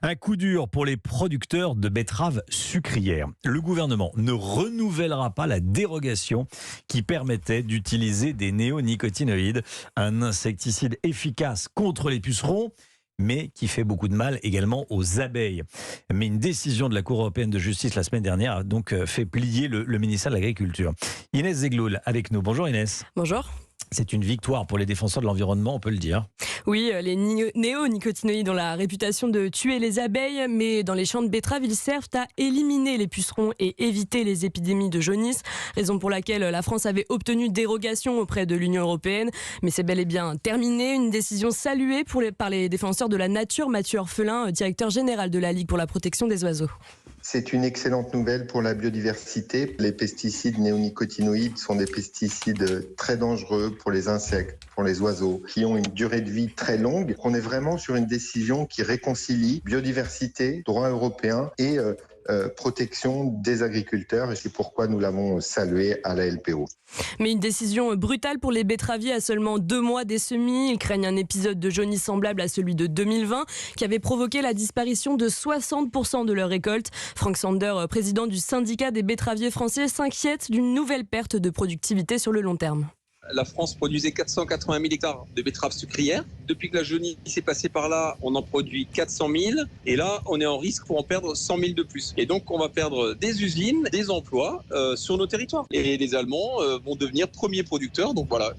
Un coup dur pour les producteurs de betteraves sucrières. Le gouvernement ne renouvellera pas la dérogation qui permettait d'utiliser des néonicotinoïdes, un insecticide efficace contre les pucerons, mais qui fait beaucoup de mal également aux abeilles. Mais une décision de la Cour européenne de justice la semaine dernière a donc fait plier le ministère de l'Agriculture. Inès Zegloul avec nous. Bonjour Inès. Bonjour. C'est une victoire pour les défenseurs de l'environnement, on peut le dire. Oui, les néonicotinoïdes ont la réputation de tuer les abeilles, mais dans les champs de betteraves, ils servent à éliminer les pucerons et éviter les épidémies de jaunisse, raison pour laquelle la France avait obtenu dérogation auprès de l'Union européenne. Mais c'est bel et bien terminé, une décision saluée par les défenseurs de la nature. Mathieu Orphelin, directeur général de la Ligue pour la protection des oiseaux. C'est une excellente nouvelle pour la biodiversité. Les pesticides néonicotinoïdes sont des pesticides très dangereux pour les insectes, pour les oiseaux, qui ont une durée de vie très longue. On est vraiment sur une décision qui réconcilie biodiversité, droit européen et protection des agriculteurs. Et c'est pourquoi nous l'avons salué à la LPO. Mais une décision brutale pour les betteraviers à seulement 2 mois des semis. Ils craignent un épisode de jaunisse semblable à celui de 2020 qui avait provoqué la disparition de 60% de leur récolte. Frank Sander, président du syndicat des betteraviers français, s'inquiète d'une nouvelle perte de productivité sur le long terme. La France produisait 480 000 hectares de betteraves sucrières. Depuis que la jaunisse est passée par là, on en produit 400 000. Et là, on est en risque pour en perdre 100 000 de plus. Et donc, on va perdre des usines, des emplois sur nos territoires. Et les Allemands vont devenir premiers producteurs. Donc voilà.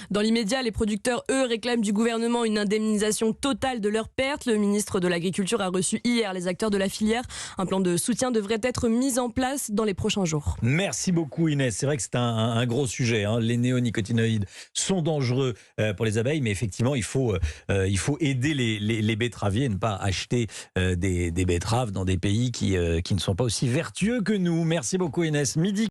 Dans l'immédiat, les producteurs, eux, réclament du gouvernement une indemnisation totale de leurs pertes. Le ministre de l'Agriculture a reçu hier les acteurs de la filière. Un plan de soutien devrait être mis en place dans les prochains jours. Merci beaucoup Inès. C'est vrai que c'est un gros sujet. Les néonicotinoïdes sont dangereux pour les abeilles, mais effectivement, il faut aider les betteraviers et ne pas acheter des betteraves dans des pays qui ne sont pas aussi vertueux que nous. Merci beaucoup Inès. Midi.